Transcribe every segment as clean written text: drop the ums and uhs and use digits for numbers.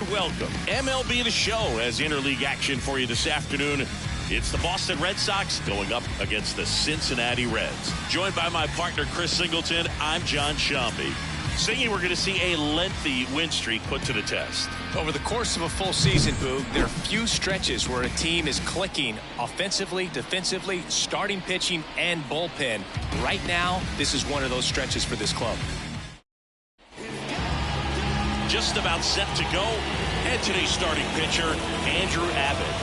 And welcome. MLB The Show has interleague action for you this afternoon. It's the Boston Red Sox going up against the Cincinnati Reds. Joined by my partner, Chris Singleton, I'm John Shambi. Singy, we're going to see a lengthy win streak put to the test. Over the course of a full season, Boog, there are few stretches where a team is clicking offensively, defensively, starting pitching, and bullpen. Right now, this is one of those stretches for this club. Just about set to go, and today's starting pitcher, Andrew Abbott.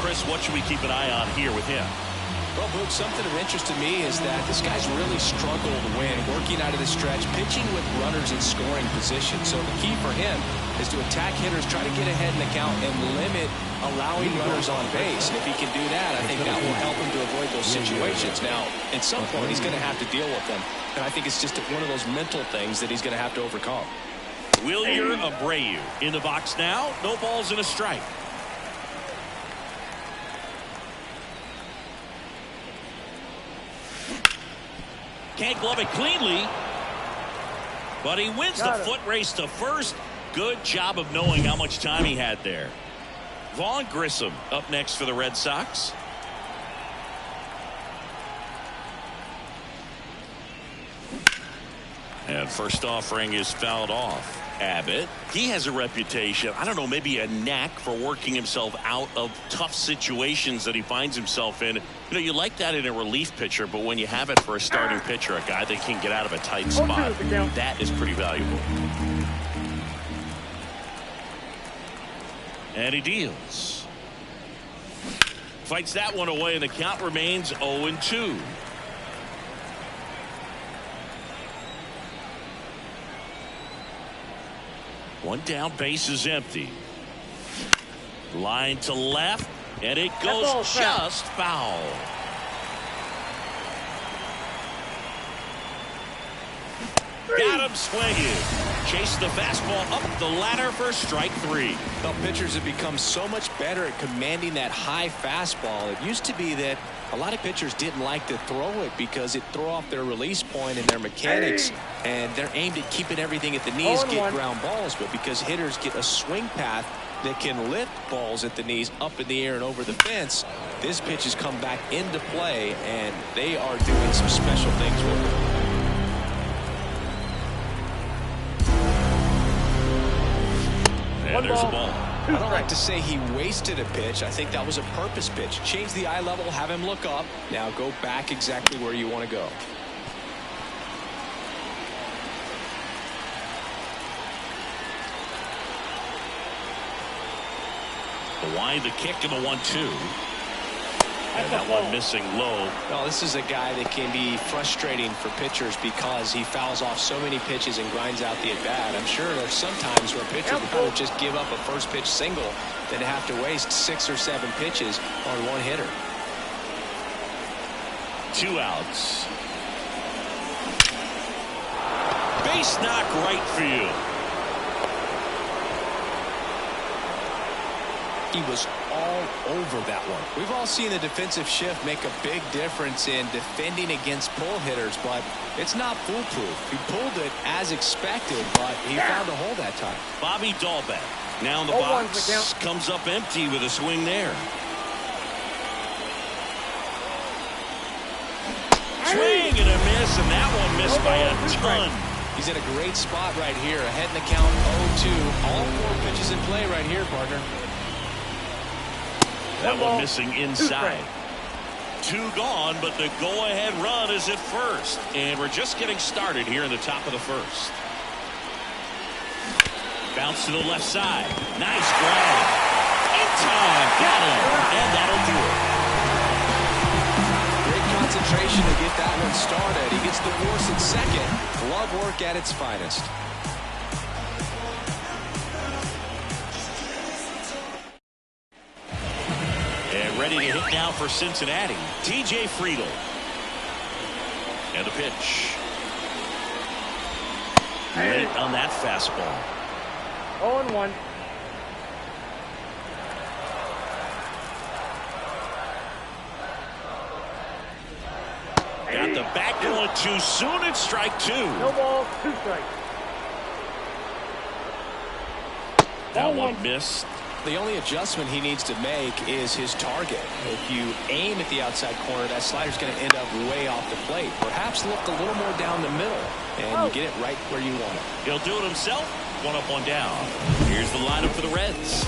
Chris, what should we keep an eye on here with him? Well, Boog, something of interest to me is that this guy's really struggled when working out of the stretch, pitching with runners in scoring position. So the key for him is to attack hitters, try to get ahead in the count, and limit allowing runners on base. And if he can do that, I think that will help him to avoid those situations. Now, at some point, he's going to have to deal with them. And I think it's just one of those mental things that he's going to have to overcome. Wilyer Abreu in the box now. No balls and a strike. Can't glove it cleanly, but he wins the foot race to first. Good job of knowing how much time he had there. Vaughn Grissom up next for the Red Sox. And first offering is fouled off. Abbott, he has a reputation, I don't know, maybe a knack for working himself out of tough situations that he finds himself in. You know, you like that in a relief pitcher, but when you have it for a starting pitcher, a guy that can get out of a tight spot, that is pretty valuable. And he deals. Fights that one away, and the count remains 0-2. One down, base is empty. Line to left, and it goes just foul. Got him swinging. Chase the fastball up the ladder for strike three. Well, pitchers have become so much better at commanding that high fastball. It used to be that a lot of pitchers didn't like to throw it because it threw off their release point and their mechanics, and they're aimed at keeping everything at the knees, get ground balls. But because hitters get a swing path that can lift balls at the knees up in the air and over the fence, this pitch has come back into play, and they are doing some special things with it. And there's a ball. I don't like to say he wasted a pitch. I think that was a purpose pitch. Change the eye level, have him look up. Now go back exactly where you want to go. The wind, the kick, and the 1-2. And that one missing low. Well, this is a guy that can be frustrating for pitchers because he fouls off so many pitches and grinds out the at-bat. I'm sure there's some times where pitchers would rather just give up a first pitch single than to have to waste 6 or 7 pitches on one hitter. 2 outs. Base knock right field. He was all over that one. We've all seen the defensive shift make a big difference in defending against pull hitters, but it's not foolproof. He pulled it as expected, but he found a hole that time. Bobby Dahlbeck now in the box, comes up empty with a swing there. Swing and a miss, and that one missed by a ton. He's in a great spot right here. Ahead in the count, 0-2. All 4 pitches in play right here, partner. That one missing inside. 2 gone, but the go-ahead run is at first. And we're just getting started here in the top of the first. Bounce to the left side. Nice grab. In time. Got him. And that'll do it. Great concentration to get that one started. He gets the force at second. Glove work at its finest. Ready to hit now for Cincinnati, T.J. Friedl. And the pitch. Late on that fastball. 0-1. Got the back going too soon at strike 2. No ball, 2 strikes. That one missed. The only adjustment he needs to make is his target. If you aim at the outside corner, that slider's going to end up way off the plate. Perhaps look a little more down the middle, and you get it right where you want it. He'll do it himself. One up, one down. Here's the lineup for the Reds.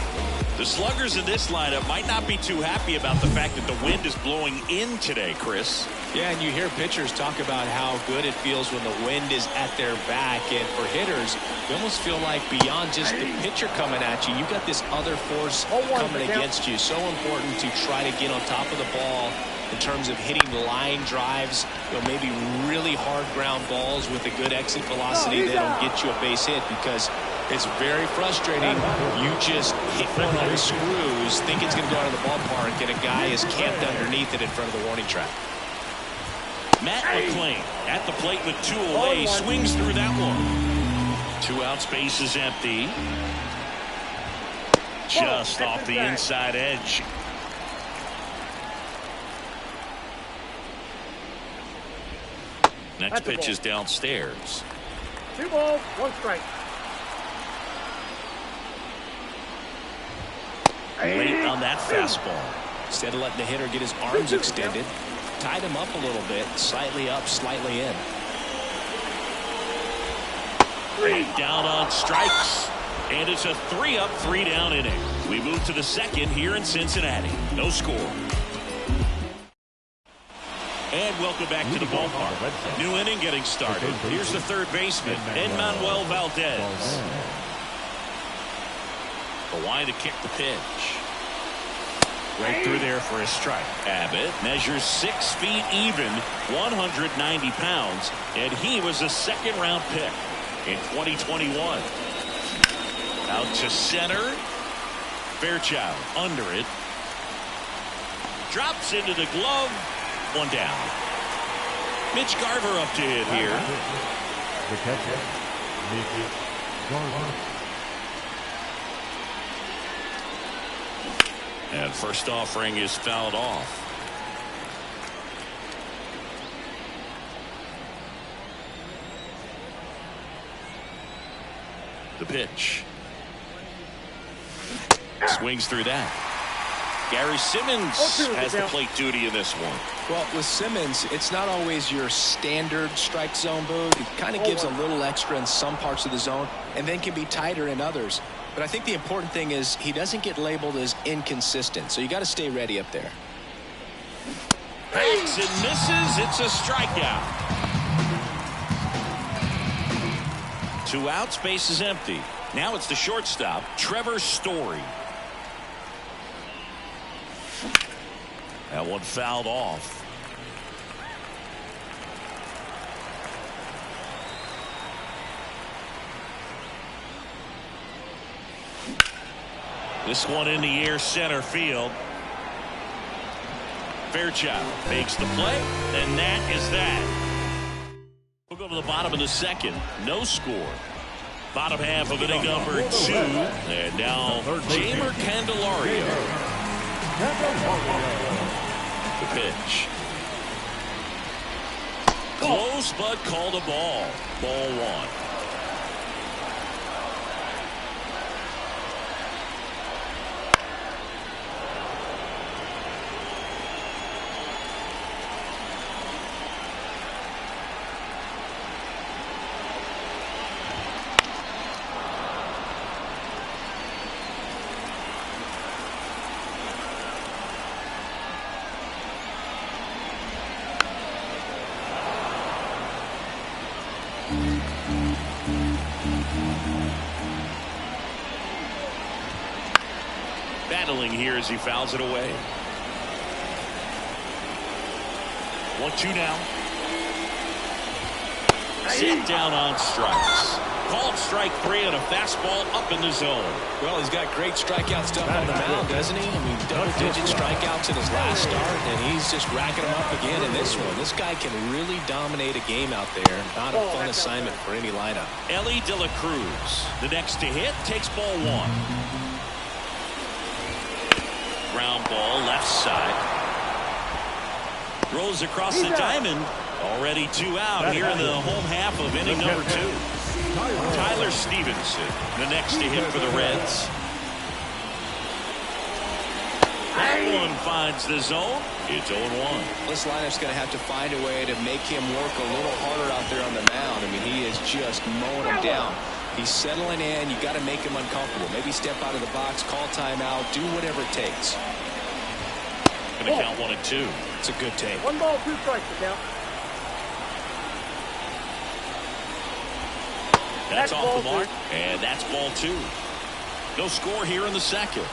The sluggers in this lineup might not be too happy about the fact that the wind is blowing in today, Chris. Yeah, and you hear pitchers talk about how good it feels when the wind is at their back. And for hitters, you almost feel like beyond just the pitcher coming at you, you've got this other force coming against you. So important to try to get on top of the ball in terms of hitting line drives, maybe really hard ground balls with a good exit velocity that'll get you a base hit, because it's very frustrating. You just hit one on the screws, think it's going to go out of the ballpark, and a guy is camped underneath it in front of the warning track. Matt McClain at the plate with 2 away, swings through that one. 2 outs, base is empty. Just off the inside edge. Next pitch is downstairs. 2 balls, 1 strike. Late on that fastball. Instead of letting the hitter get his arms extended, tied him up a little bit, slightly up, slightly in. Down on strikes. And it's a 3-up, 3-down inning. We move to the second here in Cincinnati. No score. And welcome back to the ballpark. New inning getting started. Here's the third baseman, Manuel Valdez. The line to kick the pitch. Right through there for a strike. Abbott measures 6 feet even, 190 pounds, and he was a second-round pick in 2021. Out to center. Fairchild under it. Drops into the glove. 1 down. Mitch Garver up to hit here. The catcher, Mitch Garver. And first offering is fouled off. The pitch. Swings through that. Gary Simmons has the plate duty in this one. Well, with Simmons, it's not always your standard strike zone, Boo. He kind of gives a little extra in some parts of the zone and then can be tighter in others. But I think the important thing is he doesn't get labeled as inconsistent, so you got to stay ready up there. Hacks and misses. It's a strikeout. 2 outs, base is empty. Now it's the shortstop, Trevor Story. That one fouled off. This one in the air, center field. Fairchild makes the play, and that is that. We'll go to the bottom of the second. No score. Bottom half of inning number 2. And now Jamer Candelario. The pitch. Close, but called a ball. Ball 1. Battling here as he fouls it away. 1-2 now. Sit down on strikes. Called strike 3 on a fastball up in the zone. Well, he's got great strikeout stuff on the mound, doesn't he? I mean, double-digit strikeouts in his last start, and he's just racking them up again in this one. This guy can really dominate a game out there. Not a fun assignment for any lineup. Ellie De La Cruz, the next to hit, takes ball 1. Ground ball, left side. Throws across the diamond. Already 2 out here in the home half of inning number 2. Tyler Stevenson, the next to hit for the Reds. That one finds the zone. It's 0-1. This lineup's going to have to find a way to make him work a little harder out there on the mound. I mean, he is just mowing him down. He's settling in. You got to make him uncomfortable. Maybe step out of the box, call timeout, do whatever it takes. Going to count 1 and 2. It's a good take. 1 ball, 2 strikes to count. That's off the mark, and that's ball 2. No score here in the second.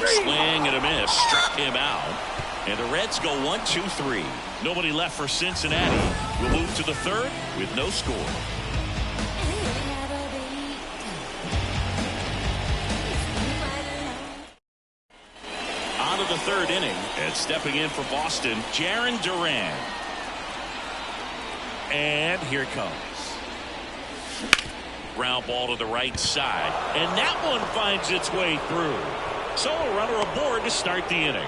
Swing and a miss, struck him out. And the Reds go 1-2-3. Nobody left for Cincinnati. We'll move to the third with no score. On to the third inning, and stepping in for Boston, Jarren Duran. And here it comes. Ground ball to the right side, and that one finds its way through. So a runner aboard to start the inning.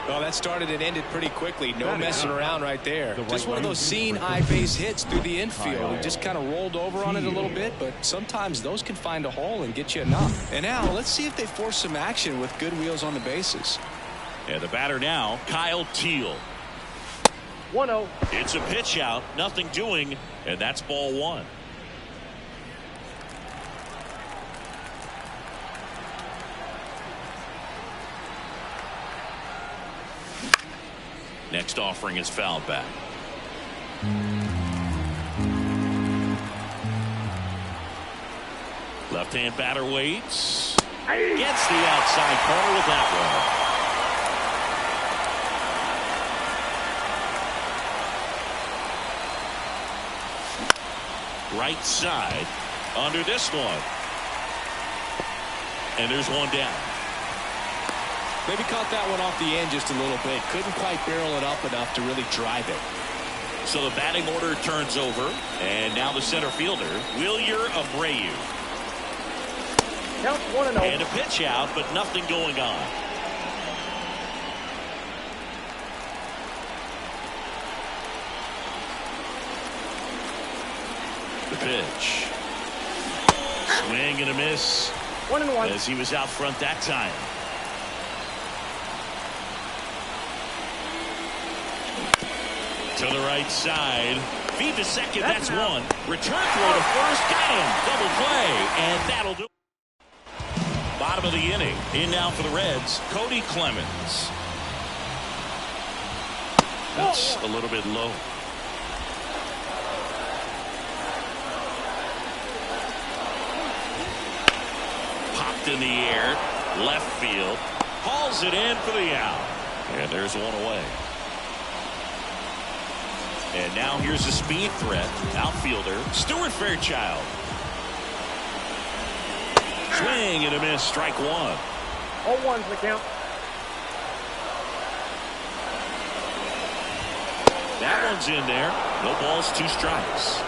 Well, that started and ended pretty quickly. No messing around right there. Just one of those seeing eye base hits through the infield. He just kind of rolled over on it a little bit, but sometimes those can find a hole and get you enough. And now let's see if they force some action with good wheels on the bases. And the batter now, Kyle Teal. 1-0. It's a pitch out, nothing doing, and that's ball 1. Next offering is fouled back. Left-hand batter waits. Gets the outside corner with that one. Right side under this one. And there's one down. Maybe caught that one off the end just a little bit. Couldn't quite barrel it up enough to really drive it. So the batting order turns over. And now the center fielder, Wilyer Abreu. Count 1-0. And a pitch out, but nothing going on. The pitch. Swing and a miss. 1-1. As he was out front that time. To the right side. Feed to second. That's one. Return throw to first. Got him. Double play. And that'll do it. Bottom of the inning. In now for the Reds, Cody Clemens. That's a little bit low. Popped in the air. Left field. Hauls it in for the out. And there's one away. And now here's a speed threat. Outfielder, Stuart Fairchild. Swing and a miss. Strike 1. 0-1's the count. That one's in there. No balls, 2 strikes.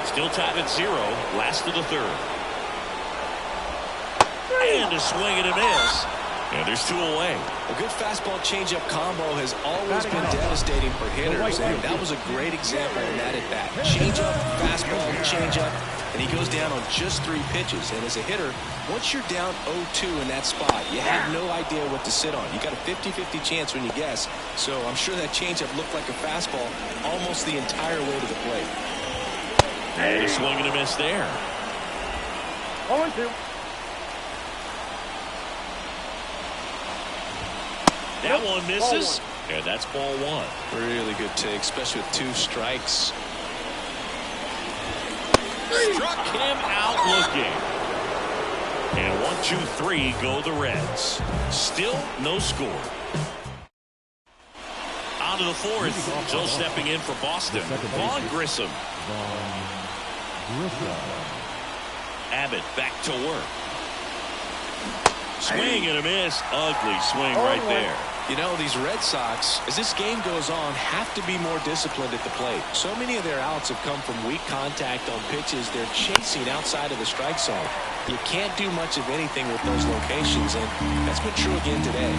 Still tied at 0. Last of the third. And a swing and a miss. And there's 2 away. A good fastball changeup combo has always been devastating for hitters, and that was a great example in that at bat. Changeup, fastball, changeup, and he goes down on just 3 pitches. And as a hitter, once you're down 0-2 in that spot, you have no idea what to sit on. You got a 50-50 chance when you guess. So I'm sure that changeup looked like a fastball almost the entire way to the plate. And a swing and a miss there. 0-2. That one misses, and that's ball 1. Really good take, especially with 2 strikes. Struck him out looking. And 1-2-3 go the Reds. Still no score. On to the 4th. Still stepping in for Boston. Vaughn Grissom. Abbott back to work. Swing and a miss. Ugly swing right there. You know, these Red Sox, as this game goes on, have to be more disciplined at the plate. So many of their outs have come from weak contact on pitches they're chasing outside of the strike zone. You can't do much of anything with those locations, and that's been true again today.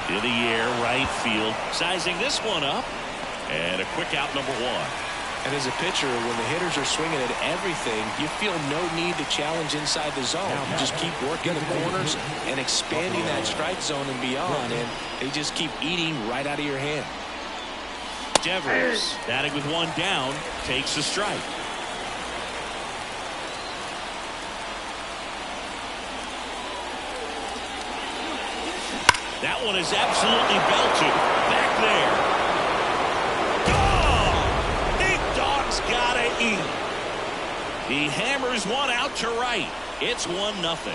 In the air, right field. Sizing this one up. And a quick out, number one. And as a pitcher, when the hitters are swinging at everything, you feel no need to challenge inside the zone. You just keep working the corners and expanding that strike zone and beyond, and they just keep eating right out of your hand. Devers, batting with one down, takes a strike. That one is absolutely belted. Back there. Oh! Big dog's gotta eat. He hammers one out to right. It's 1-0.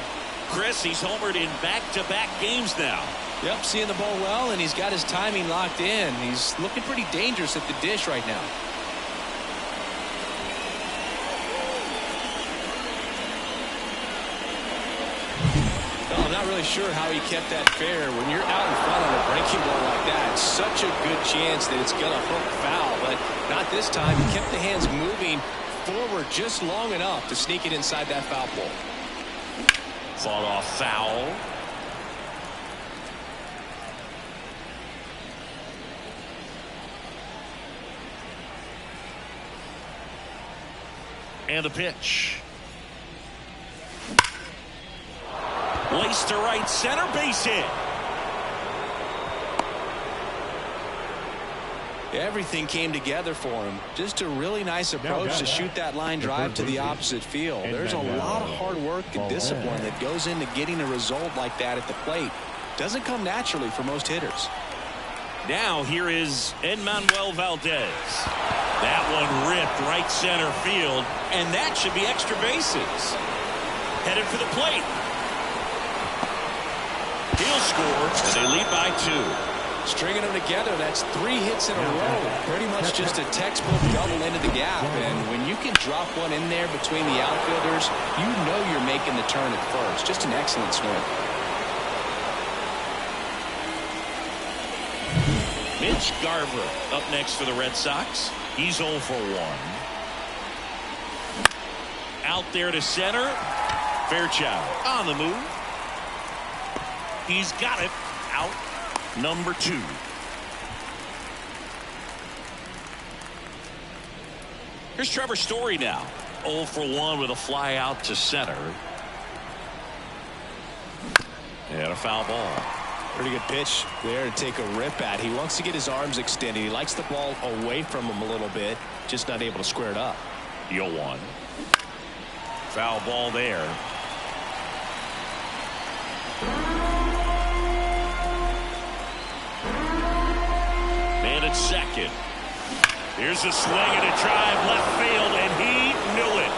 Chris, he's homered in back-to-back games now. Yep, seeing the ball well, and he's got his timing locked in. He's looking pretty dangerous at the dish right now. Well, I'm not really sure how he kept that fair. When you're out in front on a breaking ball like that, it's such a good chance that it's going to hook foul, but not this time. He kept the hands moving forward just long enough to sneak it inside that foul pole. Fought off foul. And a pitch. Laced to right center, base hit. Everything came together for him. Just a really nice approach to shoot that line drive to the opposite field. There's a lot of hard work and discipline that goes into getting a result like that at the plate. Doesn't come naturally for most hitters. Now here is Enmanuel Valdez. That one ripped right center field, and that should be extra bases. Headed for the plate. He'll score, and they lead by 2. Stringing them together, that's 3 hits in a row. Pretty much just a textbook double into the gap. And when you can drop one in there between the outfielders, you know you're making the turn at first. Just an excellent swing. Mitch Garver up next for the Red Sox. He's 0 for 1. Out there to center. Fairchild on the move. He's got it. Out. Number 2. Here's Trevor Story now. 0 for 1 with a fly out to center. And a foul ball. Pretty good pitch there to take a rip at. He wants to get his arms extended. He likes the ball away from him a little bit. Just not able to square it up. 0-1. Foul ball there. Man at second. Here's a swing and a drive left field, and he knew it.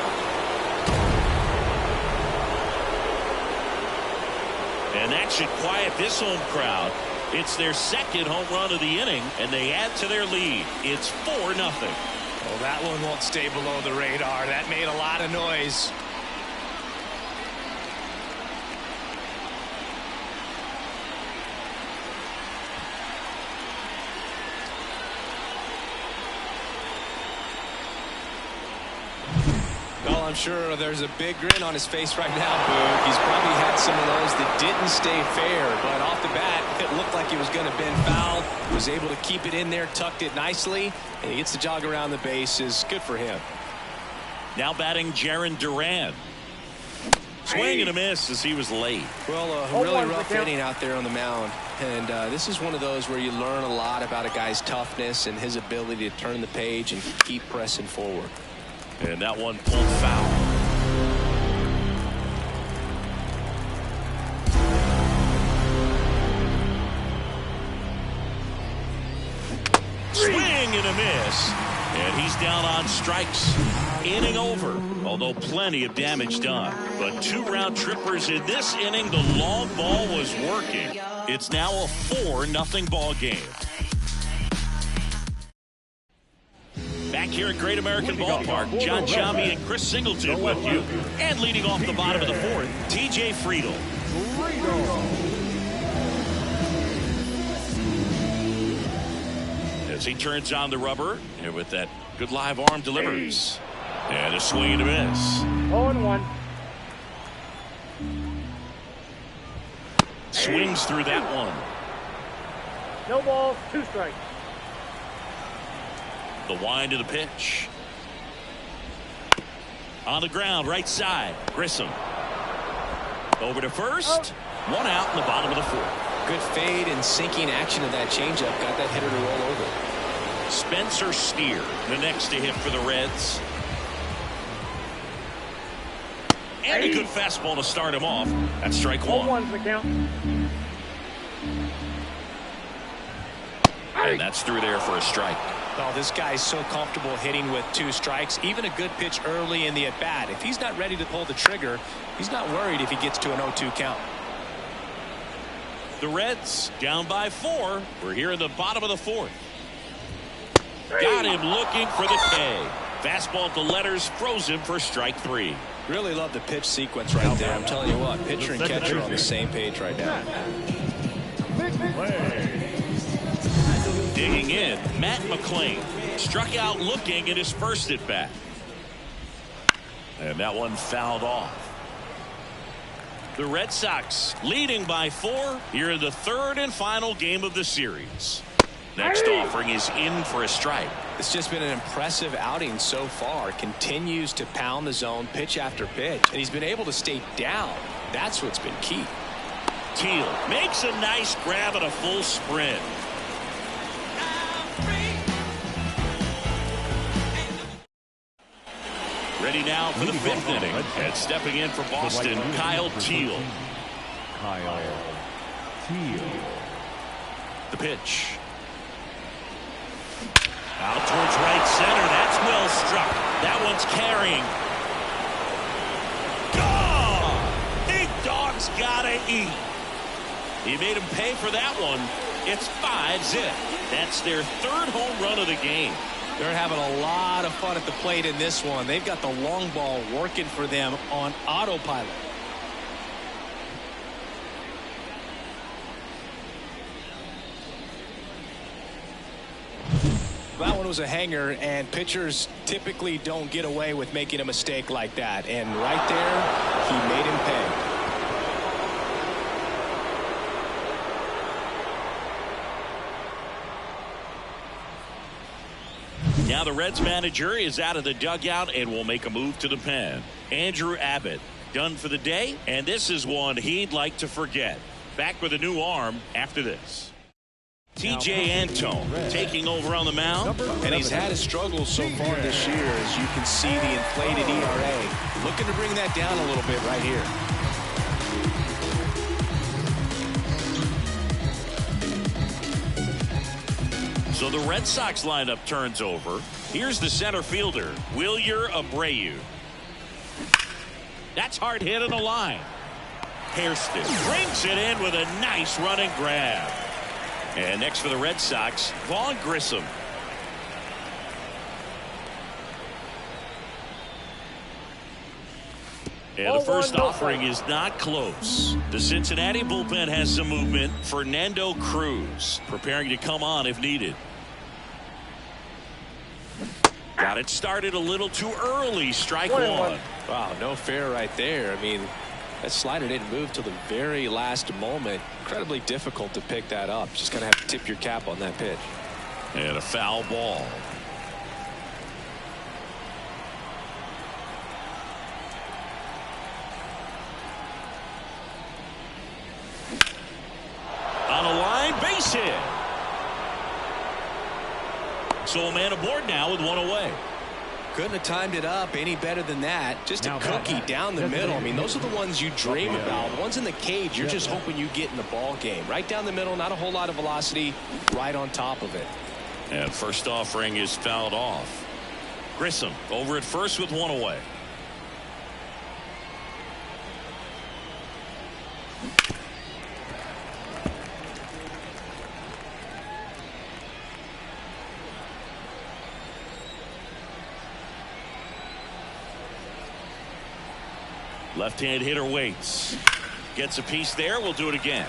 And that should quiet this home crowd. It's their second home run of the inning, and they add to their lead. It's 4-0. Well, that one won't stay below the radar. That made a lot of noise. I'm sure there's a big grin on his face right now, Boog. He's probably had some of those that didn't stay fair, but off the bat, it looked like he was going to bend foul. Was able to keep it in there, tucked it nicely, and he gets the jog around the bases. Good for him. Now batting Jarren Duran. Swing and a miss as he was late. Well, a really rough inning out there on the mound. And this is one of those where you learn a lot about a guy's toughness and his ability to turn the page and keep pressing forward. And that one pulled foul. Swing and a miss. And he's down on strikes. Inning over, although plenty of damage done. But 2 round trippers in this inning. The long ball was working. It's now a 4-0 ball game. Back here at Great American Ballpark, John Chambi and Chris Singleton with you. And leading off the bottom of the 4th, TJ Friedl. As he turns on the rubber, and with that good live arm delivers. And a swing and a miss. 0-1. Swings through that one. No balls, 2 strikes. The wind of the pitch. On the ground, right side. Grissom. Over to first. 1 out in the bottom of the 4th. Good fade and sinking action of that changeup. Got that hitter to roll over. Spencer Steer, the next to hit for the Reds. And a good fastball to start him off. That's strike 1. 1-1's the count. And that's through there for a strike. Oh, this guy's so comfortable hitting with 2 strikes. Even a good pitch early in the at-bat. If he's not ready to pull the trigger, he's not worried if he gets to an 0-2 count. The Reds down by 4. We're here in the bottom of the 4th. Got him looking for the K. Fastball at the letters, froze him for strike 3. Really love the pitch sequence right there. I'm telling you what, pitcher and catcher are on the same page right now. Digging in, Matt McClain struck out looking at his first at bat. And that one fouled off. The Red Sox leading by 4 here in the 3rd and final game of the series. Next offering is in for a strike. It's just been an impressive outing so far. Continues to pound the zone pitch after pitch, and he's been able to stay down. That's what's been key. Teal makes a nice grab at a full sprint. Ready now for the 5th inning. And stepping in for Boston, Kyle Teal. Kyle Teal. The pitch. Out towards right center. That's well struck. That one's carrying. Gone! Big dog's gotta eat. He made him pay for that one. It's 5-zip. That's their 3rd home run of the game. They're having a lot of fun at the plate in this one. They've got the long ball working for them on autopilot. That one was a hanger, and pitchers typically don't get away with making a mistake like that. And right there, he made him pay. Now the Reds manager is out of the dugout and will make a move to the pen. Andrew Abbott done for the day, and this is one he'd like to forget. Back with a new arm after this. TJ Antone taking over on the mound. And he's had his struggles so far this year, as you can see the inflated ERA. Looking to bring that down a little bit right here. So the Red Sox lineup turns over. Here's the center fielder, Wilyer Abreu. That's hard hit on the line. Hairston brings it in with a nice running grab. And next for the Red Sox, Vaughn Grissom. And the first offering is not close. The Cincinnati bullpen has some movement. Fernando Cruz preparing to come on if needed. Got it started a little too early. Strike 1. Wow, no fair right there. I mean, that slider didn't move till the very last moment. Incredibly difficult to pick that up. Just gonna have to tip your cap on that pitch. And a foul ball. On a line, base hit. So a man aboard now with 1 away. Couldn't have timed it up any better than that. Just a cookie down the middle. I mean, those are the ones you dream about. The ones in the cage, you're just hoping you get in the ball game. Right down the middle, not a whole lot of velocity, right on top of it. And first offering is fouled off. Grissom over at first with 1 away. Left-hand hitter waits. Gets a piece there. We'll do it again.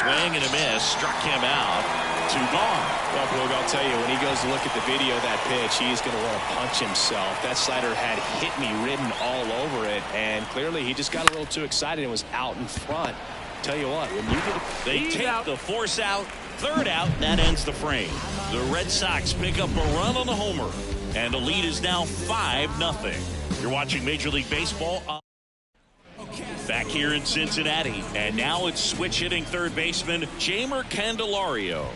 Swing and a miss. Struck him out. 2 gone. Well, Boog, I'll tell you, when he goes to look at the video of that pitch, he's going to want to punch himself. That slider had hit me written all over it, and clearly he just got a little too excited and was out in front. Tell you what, when you get they take the force out, 3rd out, that ends the frame. The Red Sox pick up a run on the homer, and the lead is now 5-0. You're watching Major League Baseball. Back here in Cincinnati, and now it's switch hitting third baseman Jeimer Candelario.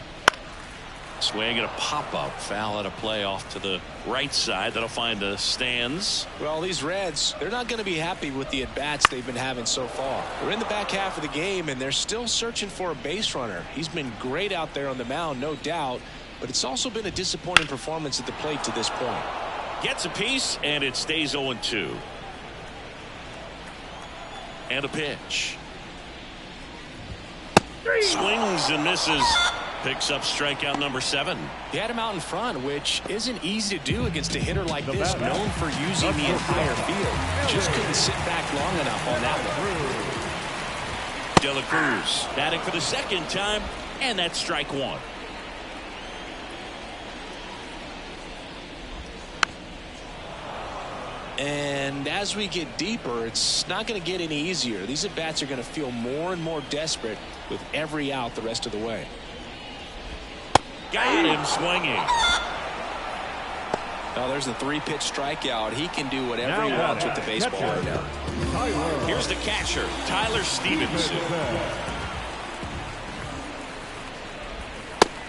Swing and a pop-up, foul at a play off to the right side. That'll find the stands. Well, these Reds, they're not going to be happy with the at-bats they've been having so far. We're in the back half of the game, and they're still searching for a base runner. He's been great out there on the mound, no doubt, but it's also been a disappointing performance at the plate to this point. Gets a piece, and it stays 0-2. And a pitch. Swings and misses. Picks up strikeout number 7. He had him out in front, which isn't easy to do against a hitter like this, known for using the entire field. Just couldn't sit back long enough on that one. De La Cruz batting for the 2nd time, and that's strike 1. And as we get deeper, it's not going to get any easier. These at-bats are going to feel more and more desperate with every out the rest of the way. Got him swinging. Now there's the 3-pitch strikeout. He can do whatever he wants with the baseball right now. Here's the catcher, Tyler Stevenson.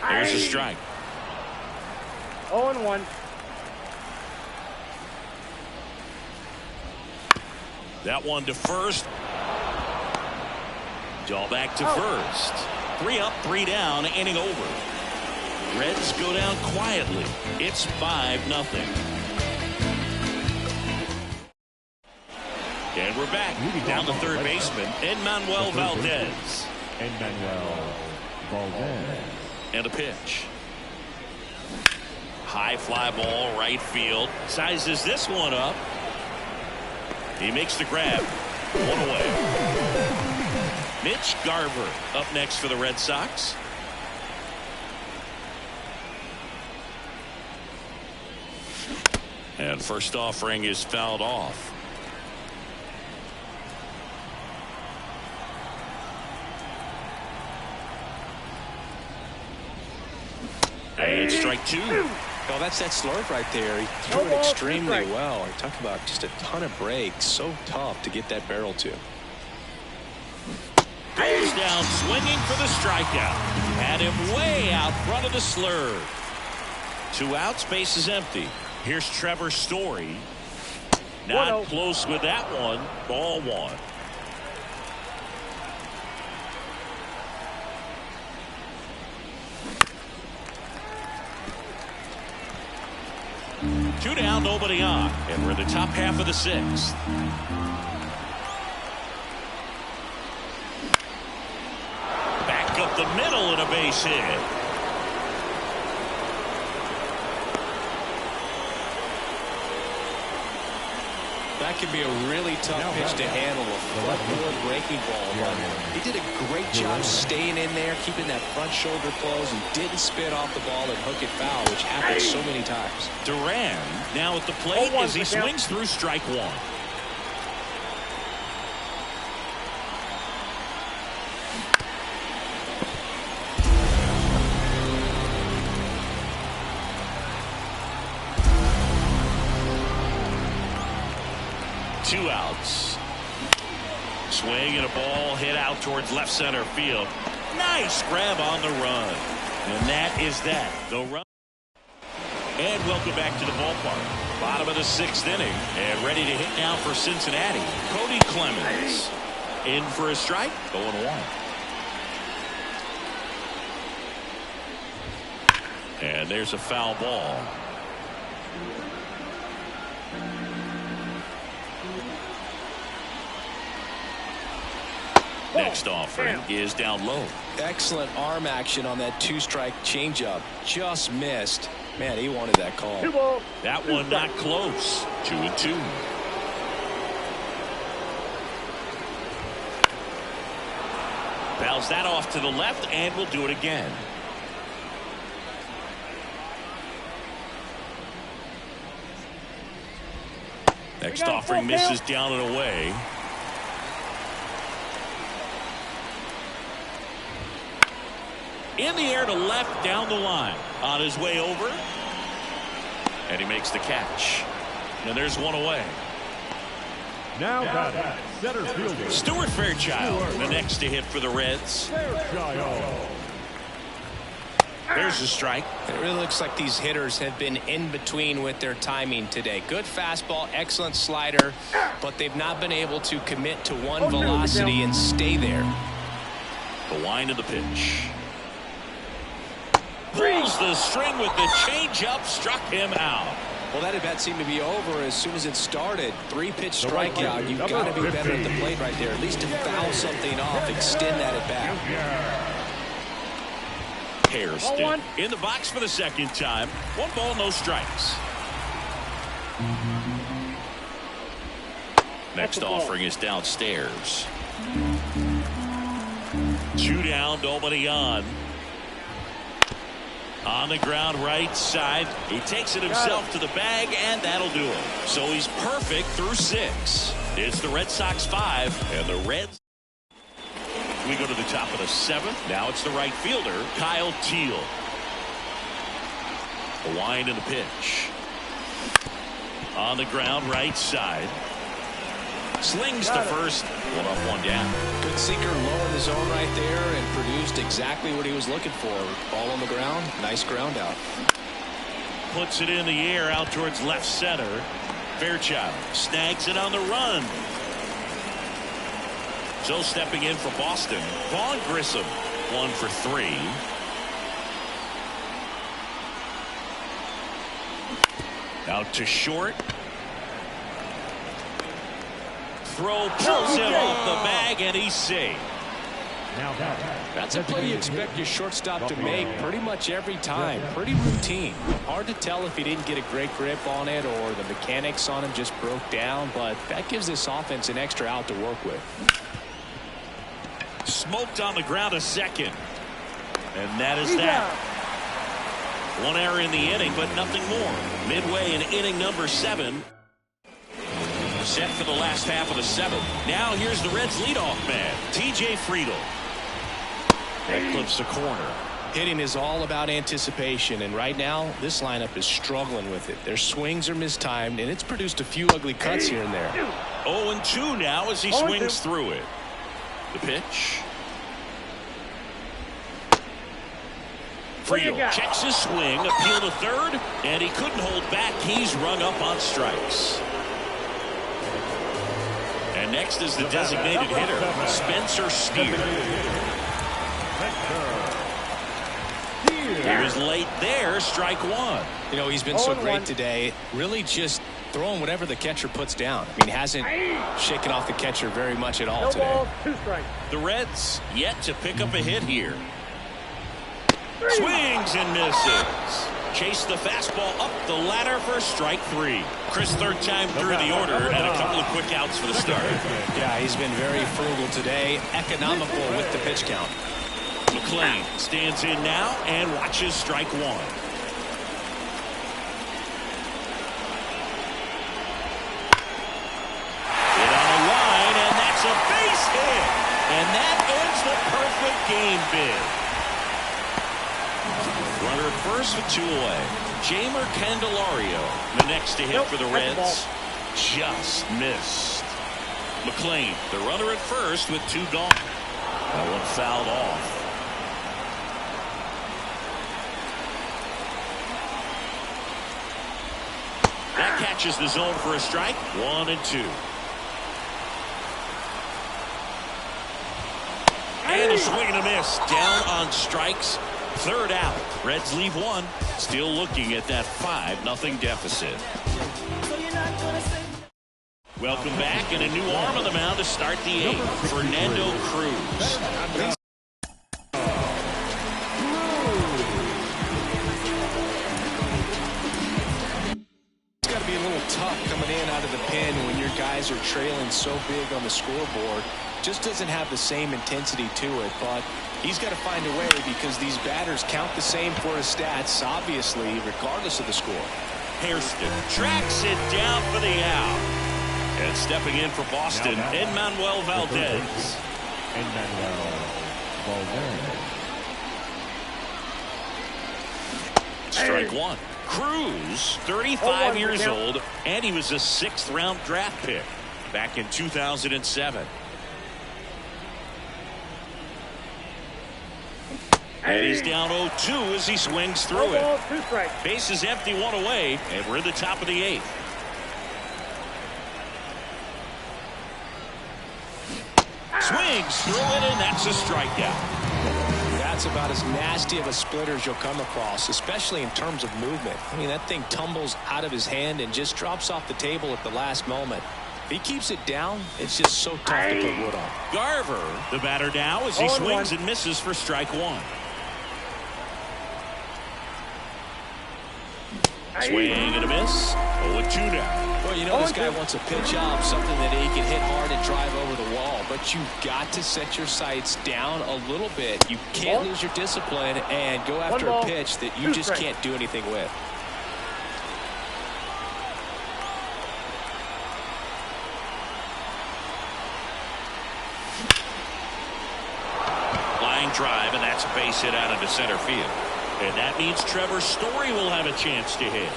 There's a strike. 0-1. That one to first. All back to first. 3 up, 3 down, inning over. Reds go down quietly. It's 5-0. And we're back. Down the third baseman, Enmanuel Valdez. And a pitch. High fly ball, right field. Sizes this one up. He makes the grab. 1 away. Mitch Garver up next for the Red Sox. And first offering is fouled off. And strike 2. Well, that's that slurve right there. He threw it extremely well. I talk about just a ton of breaks. So tough to get that barrel to. Goes down swinging for the strikeout. Had him way out front of the slurve. 2 outs, base is empty. Here's Trevor Story. Not close with that one. Ball 1. Two down, nobody on, and we're in the top half of the 6th. Back up the middle and a base hit. That could be a really tough pitch to handle, a front-door breaking ball. But he did a great job staying in there, keeping that front shoulder closed, and didn't spit off the ball and hook it foul, which happens so many times. Duran now at the plate as he swings through strike 1. Two outs. Swing and a ball hit out towards left center field. Nice grab on the run. And that is that. The run. And welcome back to the ballpark. Bottom of the 6th inning. And ready to hit now for Cincinnati. Cody Clemens. In for a strike. 0-1. And there's a foul ball. Next offering is down low. Excellent arm action on that 2-strike changeup. Just missed. Man, he wanted that call. That one not close. 2-2. Fouls that off to the left, and we'll do it again. Next offering misses down and away. In the air to left, down the line. On his way over. And he makes the catch. And there's one away. Now batting, center fielder Stuart Fairchild, the next to hit for the Reds. Fairchild. There's a strike. It really looks like these hitters have been in between with their timing today. Good fastball, excellent slider, but they've not been able to commit to one velocity and stay there. The wind of the pitch. Pulls the string with the changeup, struck him out. Well, that at bat seemed to be over as soon as it started. 3-pitch strikeout. You've got to be better at the plate right there. At least to foul something off, extend that at bat. Hairston in the box for the second time. 1 ball, no strikes. Next offering is downstairs. 2 down, nobody on. On the ground, right side. He takes it himself to the bag, and that'll do it. So he's perfect through 6. It's the Red Sox 5, and the Reds. We go to the top of the 7th. Now it's the right fielder, Kyle Teal. The wind and the pitch. On the ground, right side. Slings to first. 1 up, 1 down. Good sinker low in the zone right there and produced exactly what he was looking for. Ball on the ground. Nice ground out. Puts it in the air out towards left center. Fairchild snags it on the run. So stepping in for Boston, Vaughn Grissom, 1 for 3. Out to short. Throw pulls him off the bag, and he's safe. That's a play you expect your shortstop to make pretty much every time. Pretty routine. Hard to tell if he didn't get a great grip on it or the mechanics on him just broke down, but that gives this offense an extra out to work with. Smoked on the ground a second. And that is that. 1 error in the inning, but nothing more. Midway in inning number 7. Set for the last half of the 7th. Now here's the Reds leadoff man, TJ Friedl. That clips the corner. Hitting is all about anticipation, and right now this lineup is struggling with it. Their swings are mistimed, and it's produced a few ugly cuts here and there. 0-2 now as he swings through it. The pitch. Friedl checks his swing, appeal to third, and he couldn't hold back. He's rung up on strikes. And next is the designated hitter, Spencer Steer. He was late there, strike 1. You know, he's been so great today. Really just throwing whatever the catcher puts down. I mean, hasn't shaken off the catcher very much at all today. The Reds yet to pick up a hit here. Swings and misses. Chase the fastball up the ladder for strike 3. Chris, third time through the order, and a couple of quick outs for the start. Yeah, he's been very frugal today. Economical with the pitch count. McLean stands in now and watches strike 1. Hit on a line, and that's a base hit. And that ends the perfect game bid. Runner at first with 2 away. Jamer Candelario, the next to hit for the Reds. Just missed. McLean, the runner at first with 2 gone. That one fouled off. That catches the zone for a strike. 1-2. And a swing and a miss. Down on strikes. Third out. Reds leave 1. Still looking at that 5-0 deficit. Welcome back, and a new arm on the mound to start the 8th. Fernando Cruz. It's got to be a little tough coming in out of the pen when your guys are trailing so big on the scoreboard. just doesn't have the same intensity to it, but he's got to find a way because these batters count the same for his stats, obviously, regardless of the score. Hairston tracks it down for the out. And stepping in for Boston, Enmanuel Valdez. Strike one. Cruz, 35 years old, and he was a 6th-round draft pick back in 2007. And he's down 0-2 as he swings through it. Base is empty, 1 away, and we're in the top of the 8th. Swings through it, and that's a strikeout. That's about as nasty of a splitter as you'll come across, especially in terms of movement. I mean, that thing tumbles out of his hand and just drops off the table at the last moment. If he keeps it down, it's just so tough to put wood on. Garver, the batter now, as he swings and misses for strike one. Swing and a miss. 0-2 now. Well, you know this guy wants a pitch up, something that he can hit hard and drive over the wall. But you've got to set your sights down a little bit. You can't lose your discipline and go after a pitch that you just can't do anything with. Line drive, and that's a base hit out into center field. And that means Trevor Story will have a chance to hit.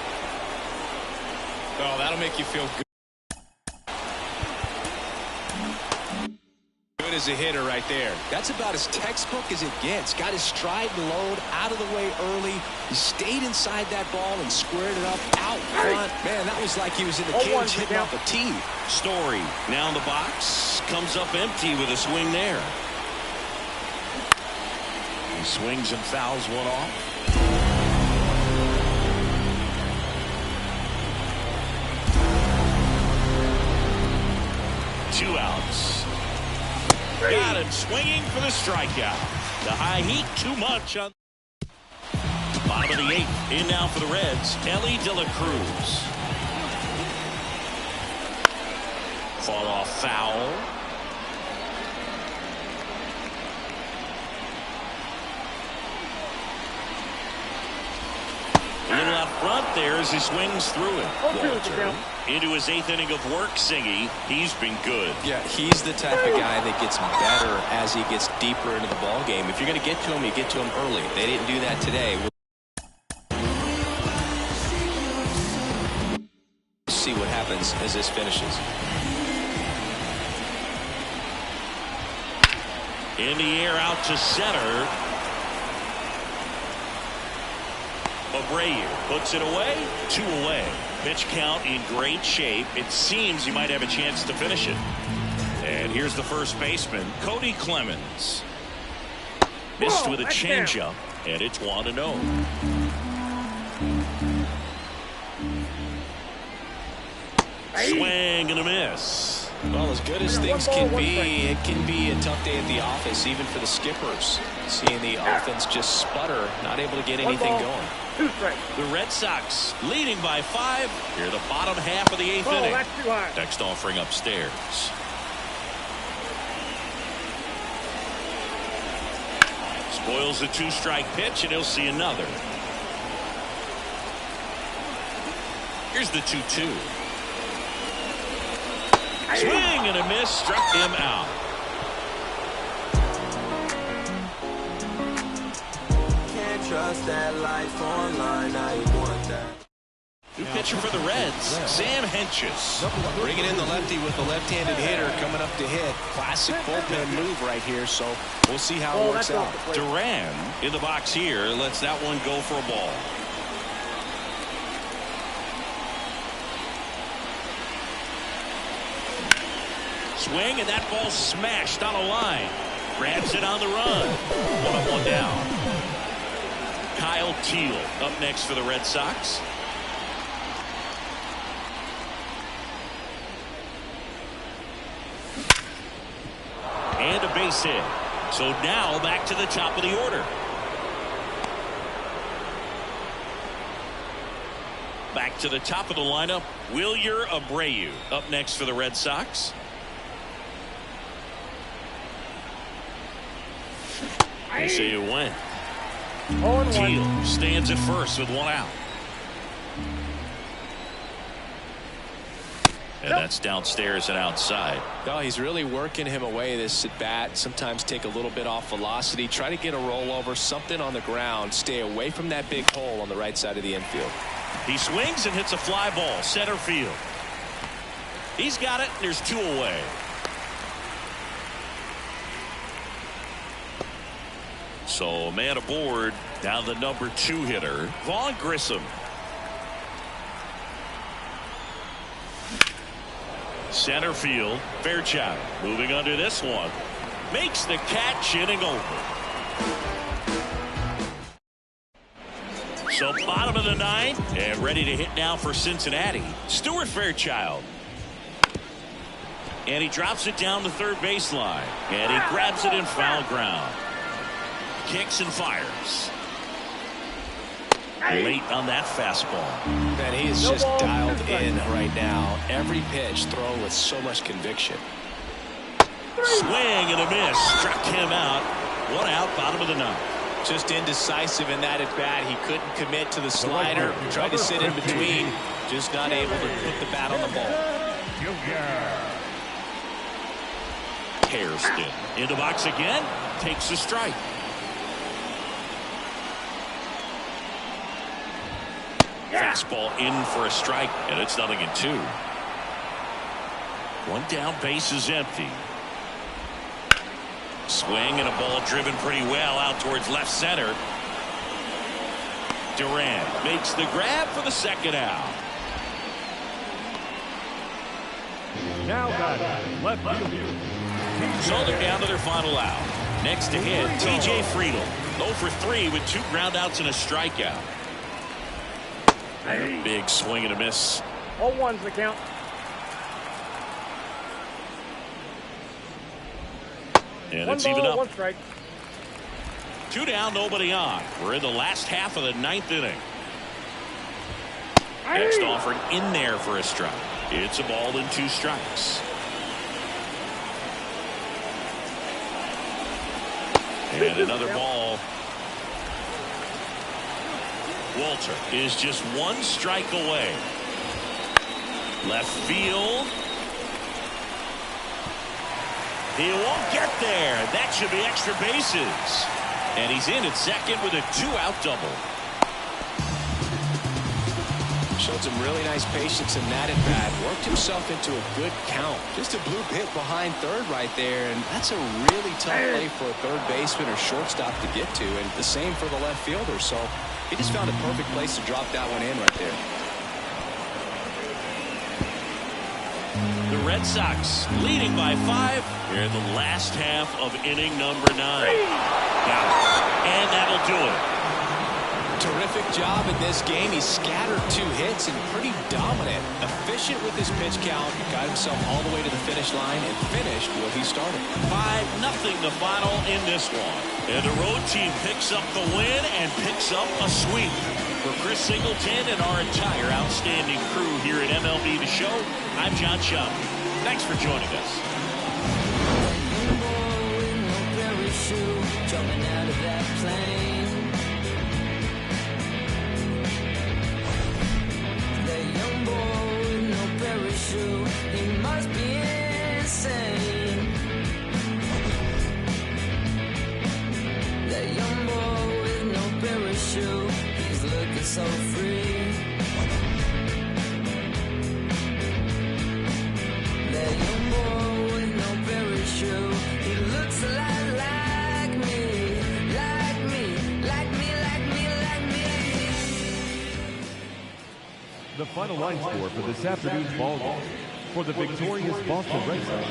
Oh, that'll make you feel good. Good as a hitter right there. That's about as textbook as it gets. Got his stride and load out of the way early. He stayed inside that ball and squared it up out front. Man, that was like he was in the cage hitting off a tee. Story now in the box. Comes up empty with a swing there. He swings and fouls one off. Two outs. Got him swinging for the strikeout. The high heat too much on bottom of the 8th. In now for the Reds, Ellie De La Cruz. Fought off foul. A little out front there as he swings through it. Walter into his 8th inning of work, Singy. He's been good. Yeah, he's the type of guy that gets better as he gets deeper into the ball game. If you're going to get to him, you get to him early. They didn't do that today. We'll see what happens as this finishes. In the air out to center. Abreu puts it away. 2 away. Pitch count in great shape. It seems he might have a chance to finish it. And here's the first baseman, Cody Clemens. Missed with a changeup, and it's 1-0. Swing and a miss. Well, as good as things can be, it can be a tough day at the office, even for the skippers. Seeing the offense just sputter, not able to get anything going. The Red Sox leading by 5 here the bottom half of the 8th inning. Next offering upstairs. Spoils the 2-strike pitch, and he'll see another. Here's the 2-2. Swing and a miss, struck him out. Can't trust that life online. I want that. New pitcher for the Reds, Sam Hentges. Bringing in the lefty with the left-handed hitter coming up to hit. Classic bullpen move right here, so we'll see how it works out. Duran in the box here lets that one go for a ball. Swing, and that ball smashed on a line. Grabs it on the run. 1 up, 1 down. Kyle Teal up next for the Red Sox. And a base hit. So now back to the top of the order. Back to the top of the lineup, Wilyer Abreu up next for the Red Sox. They say it went. 0-1. Teal stands at first with 1 out. And that's downstairs and outside. No, he's really working him away this at bat. Sometimes take a little bit off velocity. Try to get a rollover, something on the ground. Stay away from that big hole on the right side of the infield. He swings and hits a fly ball center field. He's got it. There's 2 away. So man aboard. Now the number 2 hitter, Vaughn Grissom. Center field, Fairchild moving under this one. Makes the catch, inning over. So bottom of the 9th and ready to hit now for Cincinnati, Stuart Fairchild. And he drops it down the third baseline. And he grabs it in foul ground. Kicks and fires. Late on that fastball. Man, he is just dialed in right now. Every pitch thrown with so much conviction. Swing and a miss. Struck him out. 1 out, bottom of the 9th. Just indecisive in that at bat. He couldn't commit to the slider. Tried to sit in between. Just not able to put the bat on the ball. Hairston in the box again. Takes a strike. Fastball in for a strike, and it's 0-2. 1 down, base is empty. Swing and a ball driven pretty well out towards left center. Durant makes the grab for the 2nd out. Now batting left field. So they're down to their final out. Next to hit, TJ Friedel. 0 for 3 with 2 groundouts and a strikeout. Big swing and a miss. 0-1's the count. And it's even up. 1 strike. 2 down, nobody on. We're in the last half of the 9th inning. Next offering in there for a strike. It's a ball and 2 strikes. And another ball. Walter is just 1 strike away. Left field. He won't get there. That should be extra bases. And he's in at second with a 2-out double. Showed some really nice patience in that at bat. Worked himself into a good count. Just a blue hit behind third right there. And that's a really tough play for a third baseman or shortstop to get to. And the same for the left fielder. So he just found a perfect place to drop that one in right there. The Red Sox leading by 5 here in the last half of inning number 9. Got it. And that'll do it. Terrific job in this game. He scattered 2 hits and pretty dominant. Efficient with his pitch count. Got himself all the way to the finish line and finished where he started. 5-0 the final in this one. And the road team picks up the win and picks up a sweep. For Chris Singleton and our entire outstanding crew here at MLB The Show, I'm John Schaub. Thanks for joining us. Jumping out of that plane. The young boy with no parachute, he must be insane. The young boy with no parachute, he's looking so free. The young boy with no parachute, he looks a lot like me, like me, like me, like me, like me. The final line score for this afternoon's ball game. For the victorious Boston Red Sox,